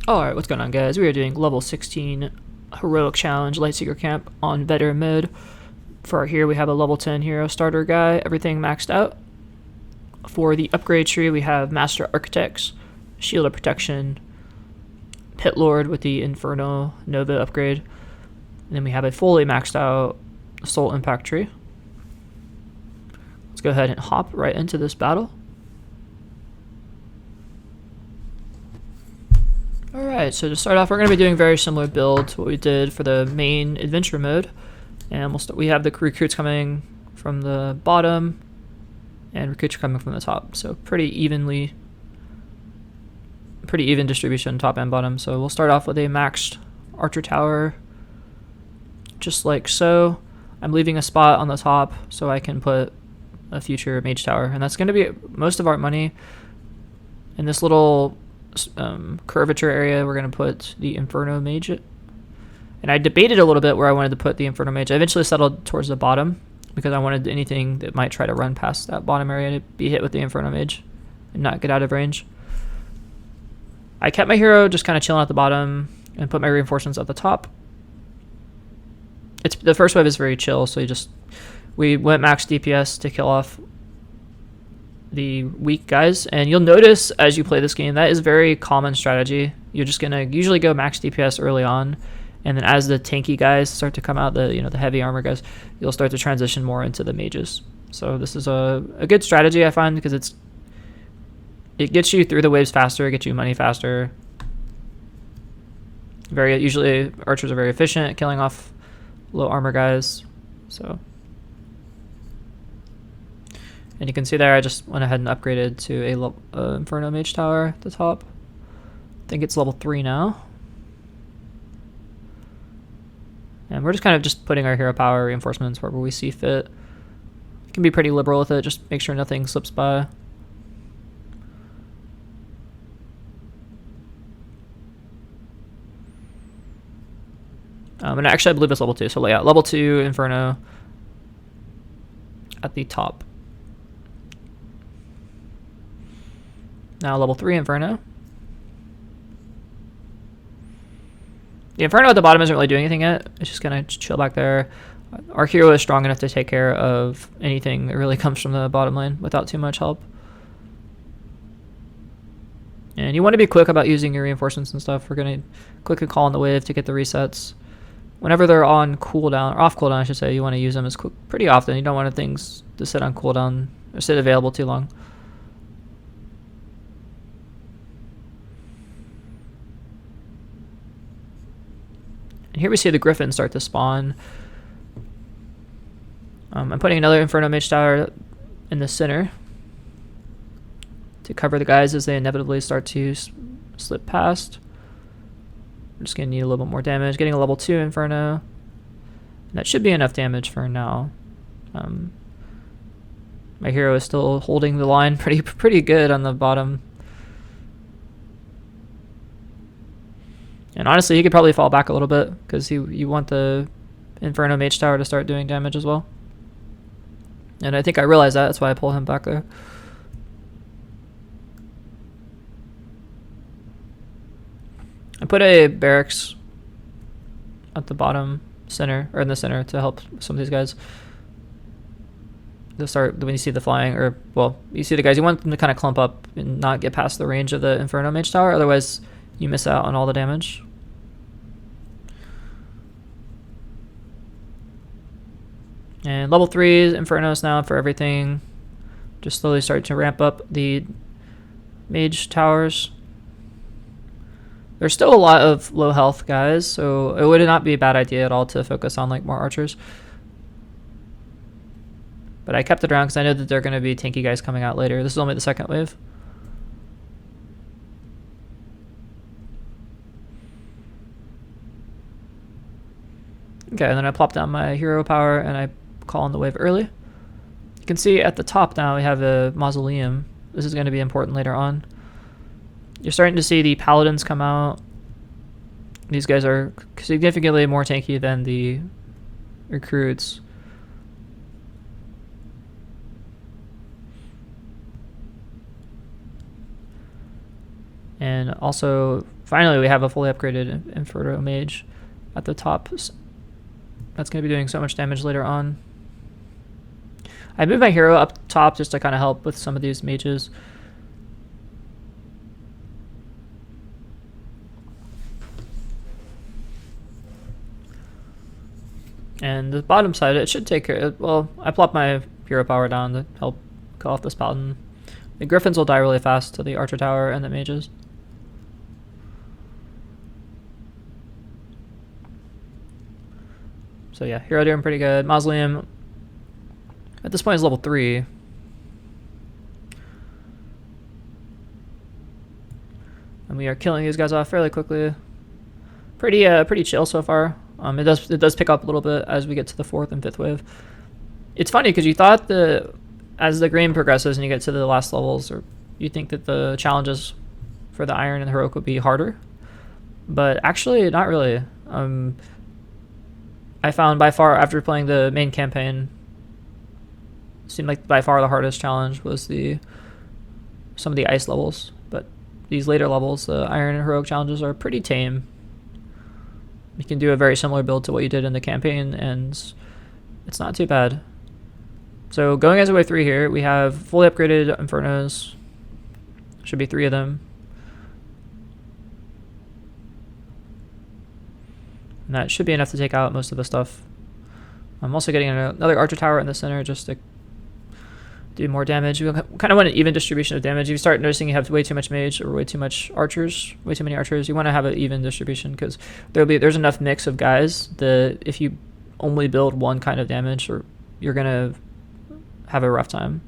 Alright, what's going on, guys? We are doing level 16 Heroic Challenge Lightseeker Camp on Veteran mode. For our hero, we have a level 10 hero starter guy, everything maxed out. For the upgrade tree, we have Master Architects, Shield of Protection, Pit Lord with the Inferno Nova upgrade. And then we have a fully maxed out Soul Impact tree. Let's go ahead and hop right into this battle. Alright, so to start off, we're going to be doing a very similar build to what we did for the main adventure mode. And we have the recruits coming from the bottom, and recruits coming from the top. So pretty even distribution, top and bottom. So we'll start off with a maxed archer tower, just like so. I'm leaving a spot on the top so I can put a future mage tower, and that's going to be most of our money. In this little curvature area, we're going to put the Inferno Mage. And I debated a little bit where I wanted to put the Inferno Mage. I eventually settled towards the bottom because I wanted anything that might try to run past that bottom area to be hit with the Inferno Mage and not get out of range. I kept my hero just kind of chilling at the bottom and put my reinforcements at the top. The first wave is very chill, so we went max DPS to kill off the weak guys, and you'll notice as you play this game that is a very common strategy. You're just gonna usually go max DPS early on, and then as the tanky guys start to come out, the heavy armor guys, you'll start to transition more into the mages. So this is a good strategy, I find, because it gets you through the waves faster, it gets you money faster. Usually archers are very efficient at killing off low armor guys. So, and you can see there I just went ahead and upgraded to a Inferno Mage Tower at the top. I think it's level 3 now. And we're just kind of just putting our hero power reinforcements wherever we see fit. You can be pretty liberal with it, just make sure nothing slips by. And actually I believe it's level 2, so yeah, level 2 Inferno at the top. Now level 3 Inferno. The Inferno at the bottom isn't really doing anything yet. It's just gonna chill back there. Our hero is strong enough to take care of anything that really comes from the bottom lane without too much help. And you want to be quick about using your reinforcements and stuff. We're gonna quickly call on the wave to get the resets. Whenever they're on cooldown, or off cooldown I should say, you want to use them pretty often. You don't want things to sit on cooldown or sit available too long. And here we see the griffins start to spawn. I'm putting another Inferno Mage Tower in the center to cover the guys as they inevitably start to slip past. I'm just going to need a little bit more damage. Getting a level 2 Inferno. And that should be enough damage for now. My hero is still holding the line pretty good on the bottom. And honestly, he could probably fall back a little bit because you want the Inferno Mage Tower to start doing damage as well. And I think I realized that. That's why I pull him back there. I put a barracks at the bottom center, or in the center, to help some of these guys. They'll start when you see the flying, or well, you see the guys. You want them to kind of clump up and not get past the range of the Inferno Mage Tower. Otherwise, you miss out on all the damage. And level 3 Infernos now for everything. Just slowly start to ramp up the mage towers. There's still a lot of low health guys, so it would not be a bad idea at all to focus on like more archers. But I kept it around because I know that there are going to be tanky guys coming out later. This is only the second wave. Okay, and then I plop down my hero power and I call on the wave early. You can see at the top now we have a mausoleum. This is going to be important later on. You're starting to see the paladins come out. These guys are significantly more tanky than the recruits. And also Finally, we have a fully upgraded Inferno Mage at the top. That's going to be doing so much damage later on. I moved my hero up top just to kind of help with some of these mages. And the bottom side, it should take care. Well, I plopped my hero power down to help kill off this paladin. The griffins will die really fast to the archer tower and the mages. So yeah, hero doing pretty good. Mausoleum at this point is level 3. And we are killing these guys off fairly quickly. Pretty chill so far. It does pick up a little bit as we get to the 4th and 5th wave. It's funny because you thought as the game progresses and you get to the last levels, or you think that the challenges for the Iron and the Heroic would be harder, but actually not really. I found by far, after playing the main campaign, it seemed like by far the hardest challenge was some of the ice levels, but these later levels, the Iron and Heroic challenges are pretty tame. You can do a very similar build to what you did in the campaign, and it's not too bad. So going as a wave 3 here, we have fully upgraded Infernos. Should be 3 of them. And that should be enough to take out most of the stuff. I'm also getting another archer tower in the center just to do more damage. We kind of want an even distribution of damage. If you start noticing you have way too much mage or way too many archers, you want to have an even distribution, because there's enough mix of guys that if you only build one kind of damage, or you're gonna have a rough time.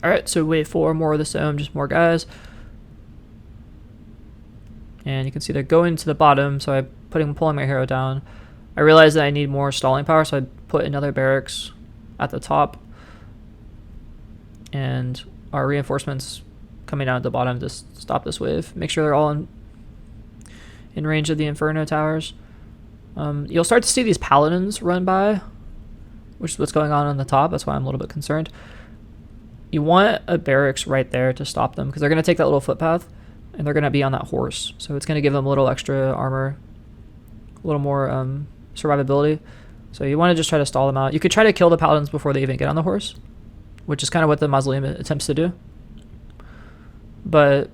Alright, so wave 4, more of the same, just more guys. And you can see they're going to the bottom, so I'm pulling my hero down. I realized that I need more stalling power, so I put another barracks at the top. And our reinforcements coming down at the bottom to stop this wave. Make sure they're all in range of the Inferno towers. You'll start to see these paladins run by, which is what's going on the top. That's why I'm a little bit concerned. You want a barracks right there to stop them, because they're going to take that little footpath, and they're going to be on that horse. So it's going to give them a little extra armor, a little more survivability. So you want to just try to stall them out. You could try to kill the paladins before they even get on the horse, which is kind of what the Mausoleum attempts to do. But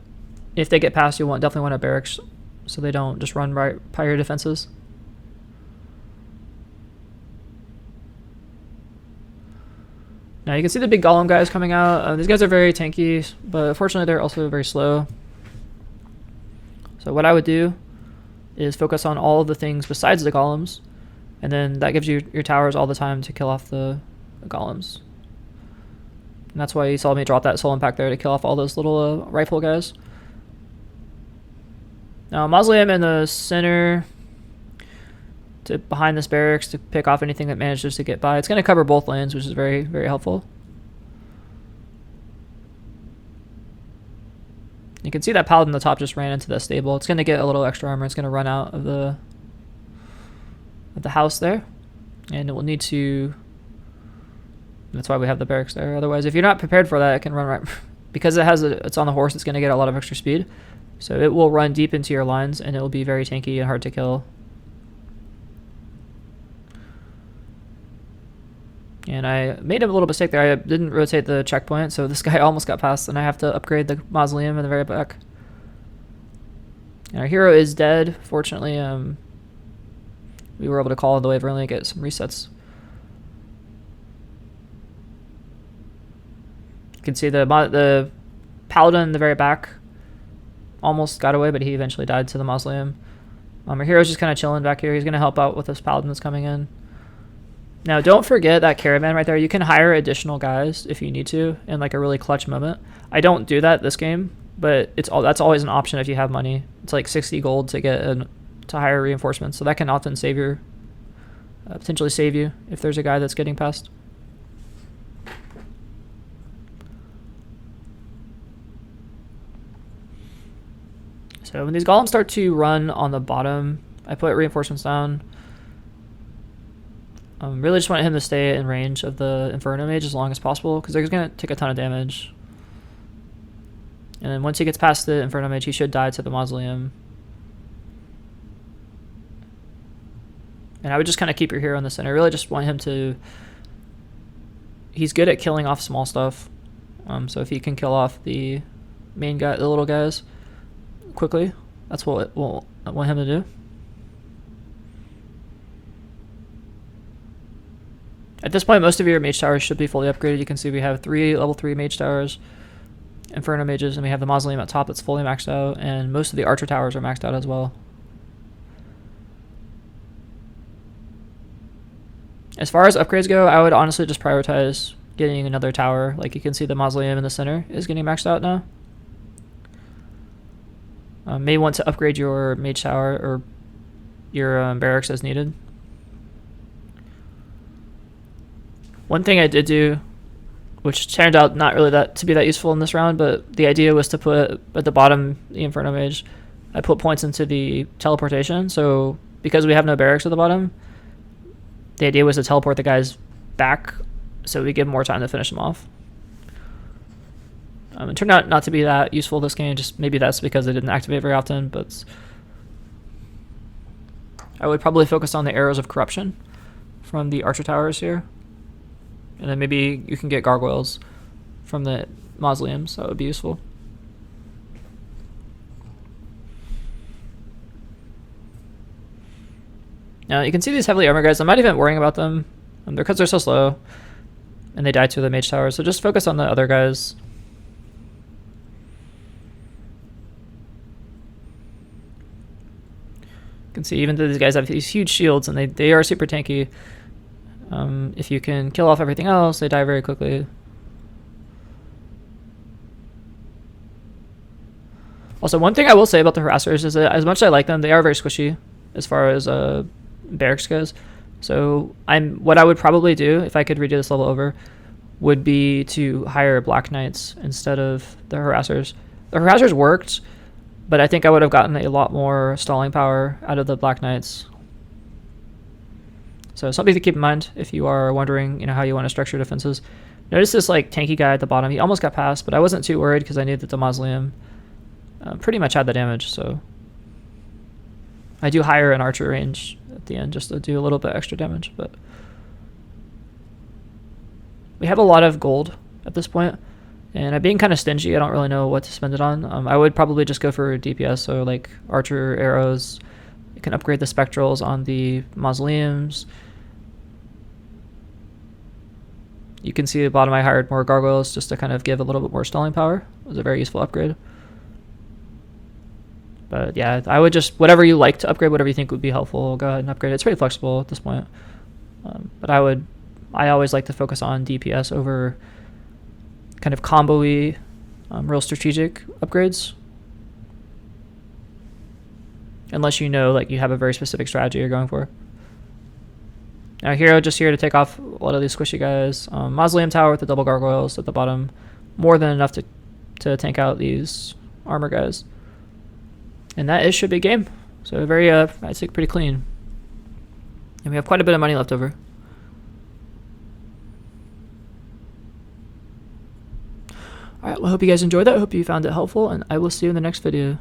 if they get past, you definitely want a barracks so they don't just run right by your defenses. Now you can see the big golem guys coming out. These guys are very tanky, but unfortunately they're also very slow. So what I would do is focus on all of the things besides the golems, and then that gives you your towers all the time to kill off the golems. And that's why you saw me drop that soul impact there to kill off all those little rifle guys. Now Mausoleum in the center, behind this barracks to pick off anything that manages to get by. It's going to cover both lanes, which is very, very helpful. You can see that paladin on the top just ran into the stable. It's going to get a little extra armor. It's going to run out of the house there, and it will need to. That's why we have the barracks there. Otherwise, if you're not prepared for that, it can run right because it's on the horse. It's going to get a lot of extra speed, so it will run deep into your lines, and it will be very tanky and hard to kill. And I made a little mistake there. I didn't rotate the checkpoint, so this guy almost got past, and I have to upgrade the Mausoleum in the very back. And our hero is dead. Fortunately, we were able to call the wave early and get some resets. You can see the paladin in the very back almost got away, but he eventually died to the Mausoleum. Our hero's just kind of chilling back here. He's going to help out with this paladin that's coming in. Now, don't forget that caravan right there. You can hire additional guys if you need to in like a really clutch moment. I don't do that this game, but that's always an option if you have money. It's like 60 gold to hire reinforcements, so that can often potentially save you if there's a guy that's getting past. So when these golems start to run on the bottom, I put reinforcements down. Really just want him to stay in range of the Inferno Mage as long as possible, because they're going to take a ton of damage. And then once he gets past the Inferno Mage, he should die to the Mausoleum. And I would just kind of keep your hero in the center. I really just want him to... He's good at killing off small stuff. So if he can kill off the main guy, the little guys, quickly, that's what we'll want him to do. At this point, most of your mage towers should be fully upgraded. You can see we have 3 level 3 mage towers, Inferno mages, and we have the Mausoleum at top that's fully maxed out, and most of the archer towers are maxed out as well. As far as upgrades go, I would honestly just prioritize getting another tower. Like you can see the Mausoleum in the center is getting maxed out now. May want to upgrade your mage tower or your barracks as needed. One thing I did do, which turned out not really to be that useful in this round, but the idea was to put at the bottom the Inferno Mage. I put points into the teleportation, so because we have no barracks at the bottom, the idea was to teleport the guys back so we give more time to finish them off. It turned out not to be that useful this game, just maybe that's because they didn't activate very often, but I would probably focus on the Arrows of Corruption from the Archer Towers here. And then maybe you can get gargoyles from the mausoleums, so that would be useful. Now you can see these heavily armored guys. I'm not even worrying about them. Because they're so slow, and they die to the mage tower. So just focus on the other guys. You can see even though these guys have these huge shields, and they are super tanky. If you can kill off everything else, they die very quickly. Also, one thing I will say about the harassers is that as much as I like them, they are very squishy as far as barracks goes. So what I would probably do if I could redo this level over would be to hire Black Knights instead of the harassers. The harassers worked, but I think I would have gotten a lot more stalling power out of the Black Knights. So something to keep in mind if you are wondering, how you want to structure defenses. Notice this like tanky guy at the bottom. He almost got past, but I wasn't too worried because I knew that the Mausoleum pretty much had the damage. So I do hire an archer range at the end just to do a little bit extra damage. But we have a lot of gold at this point, and I'm being kind of stingy. I don't really know what to spend it on. I would probably just go for DPS, so like archer arrows. You can upgrade the spectrals on the mausoleums. You can see at the bottom I hired more gargoyles just to kind of give a little bit more stalling power. It was a very useful upgrade. But yeah, I would just, whatever you like to upgrade, whatever you think would be helpful, go ahead and upgrade it. It's pretty flexible at this point. But I always like to focus on DPS over kind of combo-y, real strategic upgrades. Unless like you have a very specific strategy you're going for. Now hero just here to take off a lot of these squishy guys. Mausoleum tower with the double gargoyles at the bottom. More than enough to tank out these armor guys. And that should be game. So very, I'd say pretty clean. And we have quite a bit of money left over. Alright, well I hope you guys enjoyed that. I hope you found it helpful, and I will see you in the next video.